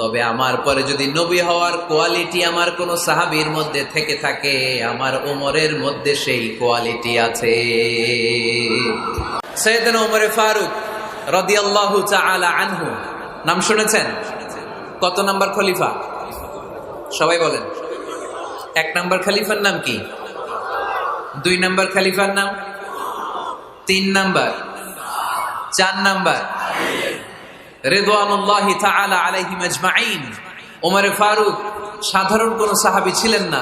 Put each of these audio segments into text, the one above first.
তবে আমার পরে যদি নবী হওয়ার কোয়ালিটি আমার কোন সাহাবীর মধ্যে থেকে থাকে, আমার ওমরের মধ্যে সেই কোয়ালিটি আছে। সাইয়েদনা ওমর ফারুক রাদিয়াল্লাহু তাআলা আনহু নাম শুনেছেন? কত নাম্বার খলিফা? সবাই বলেন। 1 নাম্বার খলিফার নাম কি? 2 নাম্বার খলিফার নাম? 3 নাম্বার? 4 নাম্বার? রিদওয়ানুল্লাহি তাআলা আলাইহিম আজমাইন। ওমর ফারুক সাধারণ কোন সাহাবী ছিলেন না,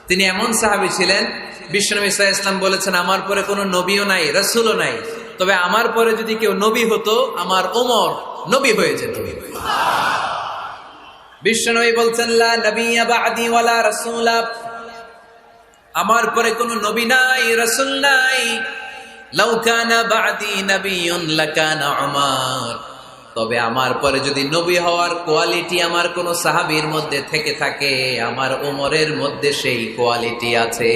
তিনি এমন সাহাবী ছিলেন, বিশ্বনবী সাল্লাল্লাহু আলাইহি ওয়াসাল্লাম বলেছেন আমার পরে কোনো নবীও নাই, রাসূলও নাই, তবে আমার পরে যদি কেউ নবী হতো আমার ওমর নবী হয়ে যেত। বিশ্বনবী বলছেন লা নবিয়্যা বা'দি ওয়ালা রাসূলা, আমার পরে কোনো নবী নাই, রাসূল নাই। লাউ কানা বা'দি নাবিয়্যুন লাকানা উমর, তবে আমার পরে যদি নবী হওয়ার কোয়ালিটি আমার কোন সাহাবীর মধ্যে থেকে থাকে, আমার ওমরের মধ্যে সেই কোয়ালিটি আছে।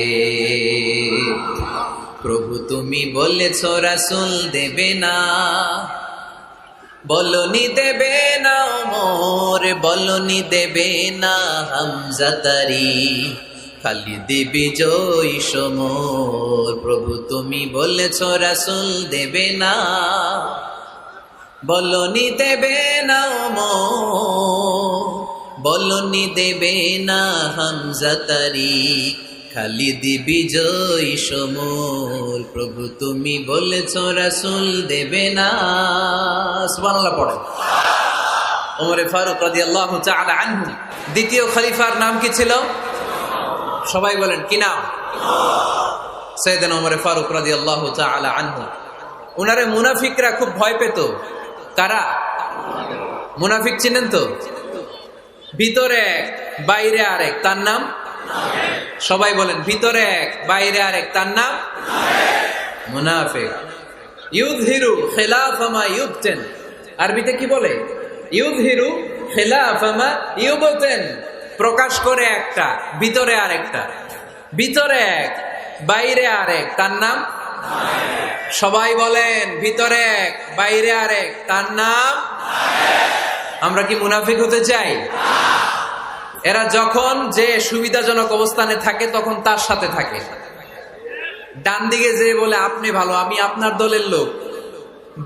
প্রভু তুমি বলেছো রাসূল দেবে না, বলনি দেবে না ওমর, বলনি দেবে না হামজা তারি, খালিদ বিজয়ী সমর। প্রভু তুমি বলেছো রাসূল দেবে না, বলনি দেবে না ওমর, বলনি দেবে না হামজা তারি, খালিদ বিজয়ী সমর। প্রভু তুমি বলেছো রাসূল দেবে না। সুবহানাল্লাহ পড়েন। ওমর ফারুক রাদিয়াল্লাহু তাআলা আনহু দ্বিতীয় খলিফার নাম কি ছিল? সবাই বলেন কি নাম? সাইয়েদনা ওমর ফারুক রাদিয়াল্লাহু তাআলা আনহু। উনারে মুনাফিকরা খুব ভয় পেত। কারা? মুনাফিক চিনেন তো? ভিতরে এক বাইরে আরেক, তার নাম? সবাই বলেন ভিতরে এক বাইরে আরেক, তার নাম মুনাফিক। ইউযহিরু খিলাফা মা ইউবতিন, আরবিতে কি বলে? ইউযহিরু খিলাফা মা ইউবতিন, প্রকাশ করে একটা, ভিতরে আরেকটা। ভিতরে এক বাইরে আরেক, তার নাম? সবাই বলেন ভিতরে এক বাইরে আরেক, তার নাম? আমরা কি মুনাফিক হতে চাই? এরা যখন যে সুবিধাজনক অবস্থানে থাকে তখন তার সাথে থাকে। ডান দিকে যে বলে আপনি ভালো, আমি আপনার দলের লোক,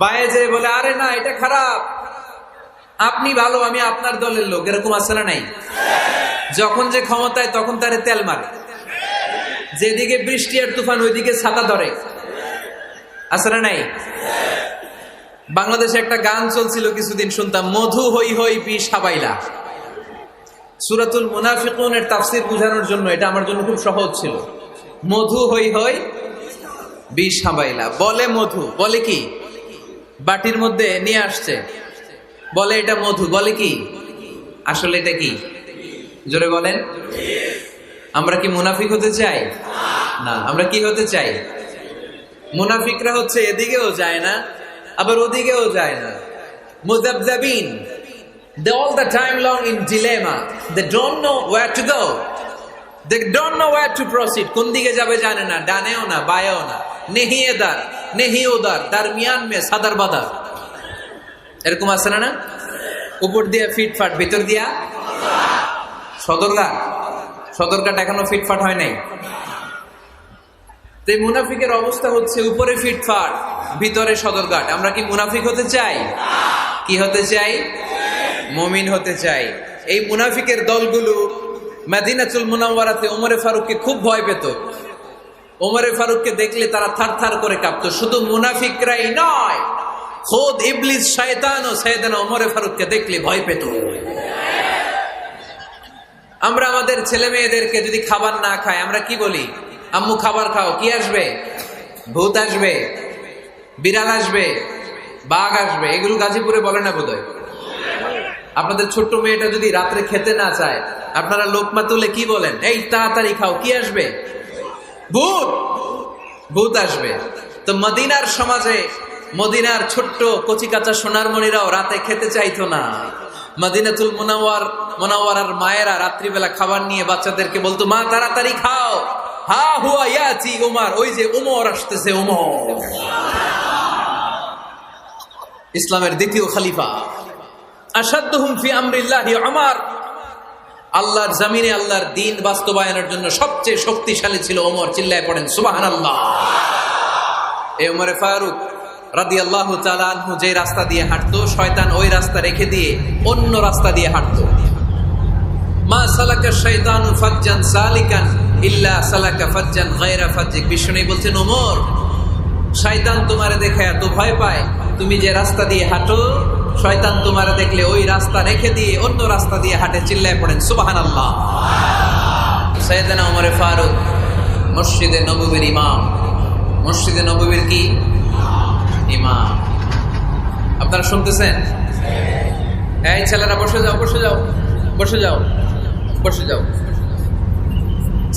বায়ে যে বলে আরে না এটা খারাপ, আপনি ভালো, আমি আপনার দলের লোক। এরকম আছে না নাই? যখন যে ক্ষমতায় তখন তারে তেল মারে, যেদিকে বৃষ্টি আর তুফান ওইদিকে ছাতা ধরে। আছে না নাই? বাংলাদেশে একটা গান চলছিল কিছুদিন, শুনতাম, মধু হই হই বিষ হাবাইলা। সূরাতুল মুনাফিকুনের তাফসীর বোঝানোর জন্য এটা আমার জন্য খুব সহজ ছিল। মধু হই হই বিষ হাবাইলা, বলে মধু, বলে কি? বাটির মধ্যে নিয়ে আসছে, বলে এটা মধু, বলে কি? আসলে এটা কি? জোরে বলেন। আমরা কি মুনাফিক হতে চাই? না। আমরা কি হতে চাই? মুনাফিকরা হচ্ছে এদিকেও যায় না আবার ওদিকেও যায় না, মুযাবযাবিন। They all the time long in dilemma. They don't know where to go. They don't know where to proceed. কোন দিকে যাবে জানে না, ডানেও না বায়েও না, নেহি এদার নেহি ওদার, দরমিয়ান মে সাদার বাদার। এরকম আছে না? না, উপর দিয়ে ফিটফাট, ভিতর দিয়া সদরঘাট। সদরঘাট এখনো ফিটফাট হয় নাই। তো মুনাফিকের অবস্থা হচ্ছে উপরে ফিটফাট, ভিতরে সদরঘাট। আমরা কি মুনাফিক হতে চাই? কি হতে চাই? মুমিন হতে চাই। এই মুনাফিকের দলগুলো মদিনাতুল মুনাওয়ারাতে ওমর ফারুককে খুব ভয় পেত। ওমর ফারুককে দেখলে তারা থারথার করে কাঁপতো। শুধু মুনাফিকরাই নয়, খোদ ইবলিস শয়তানও সাইয়েদনা ওমর ফারুককে দেখলে ভয় পেত। আমরা আমাদের ছেলে মেয়েদেরকে যদি খাবার না খায়, আমরা কি বলি? আম্মু খাবার খাও। কি আসবে? ভূত আসবে, বিড়াল আসবে, বাঘ আসবে। এগুলো গাজীপুরে বলে না বোধহয়। আপনাদের ছোট্ট মেয়েটা যদি রাত্রে খেতে না চায়, আপনারা লোকমা তুলে কি বলেন? এই তাড়াতাড়ি খাও। কি আসবে? ভূত। ভূত আসবে। তো মদিনার সমাজে মদিনার ছোট্ট কচি কাঁচা সোনারমণিরাও রাতে খেতে চাইতো না। মদিনাতুল মুনাওয়ারার মায়েরা রাত্রিবেলা খাবার নিয়ে বাচ্চাদেরকে বলতো, মা তাড়াতাড়ি খাও, হা হুয়া ইয়াতি উমর, ওই যে উমর আসতেছে। উমর ইসলামের দ্বিতীয় খলিফা। আশাদ্দুহুম ফি আমরিল্লাহি উমর, আল্লাহর জমিনে আল্লাহর দ্বীন বাস্তবায়নের জন্য সবচেয়ে শক্তিশালী ছিল ওমর। চিল্লায় পড়েন সুবহানাল্লাহ। এই ওমরে ফারুক রাদিয়াল্লাহু তাআলা আনহু যে রাস্তা দিয়ে হাঁটতো, শয়তান ওই রাস্তা রেখে দিয়ে অন্য রাস্তা দিয়ে হাঁটতো। মা সালাকা শাইতানু ফাজ্জান সালিকান ইল্লা সালাকা ফাজ্জান গায়রা ফাজ্জিক। বিষ্ণু বলছেন, ওমর, শয়তান তোমারে দেখে এত ভয় পায়, তুমি যে রাস্তা দিয়ে হাঁটো, শয়তান তোমারে দেখলে ওই রাস্তা রেখে দিয়ে অন্য রাস্তা দিয়ে হাঁটে। চিল্লায় পড়েন সুবহানাল্লাহ। সাইয়েদনা ওমরে ফারুক মসজিদে নববীর ইমাম। মসজিদে নববীর কি ইমাম? আপনারা শুনতেছেন? এই ছেলেরা বসে যাও, বসে যাও, বসে যাও, বসে যাও।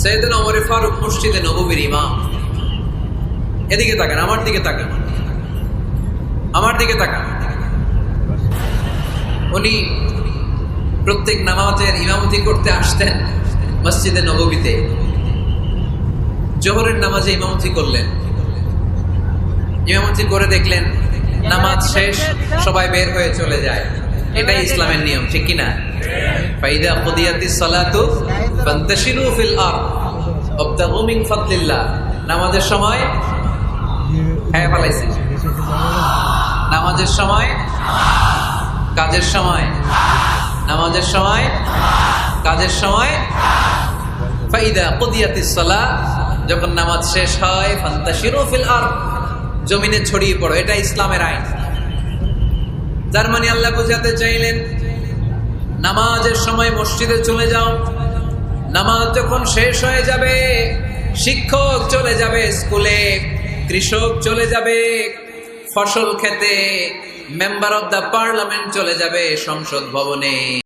সাইয়েদনা ওমরে ফারুক মসজিদে নববীর ইমাম। এদিকে তাকান, আমার দিকে তাকান, আমার দিকে তাকান। উনি প্রত্যেক নামাজের ইমামতি করতে আসতেন মসজিদে নববীতে। জোহরের নামাজে ইমামতি করলেন, ইমামতি করে দেখলেন নামাজ শেষ, সবাই বের হয়ে চলে যায়। এটাই ইসলামের নিয়ম, ঠিক কিনা? ফাইদা কুদিয়াতিস সালাতু ফান্তাশিরু ফিল আরদ ওয়াবতাগু মিন ফাদলিল্লাহ। নামাজের সময় হ্যাঁ পালাইছি, নামাজের সময়, কাজের সময়, নামাজের সময়, কাজের সময়। ফাইদা কুদিয়াতিস সালাত, যখন নামাজ শেষ হয়, ফান্তাশিরু ফিল আরদ, জমিনে ছড়িয়ে পড়ো। এটা ইসলামের আইন। যার মানে আল্লাহ বুঝাতে চাইলেন, নামাজের সময় মসজিদে চলে যাও। নামাজ যখন শেষ হয়ে যাবে, শিক্ষক চলে যাবে স্কুলে, কৃষক চলে যাবে ফসল খেতে, মেম্বার অব দ্য পার্লামেন্ট চলে যাবে সংসদ ভবনে।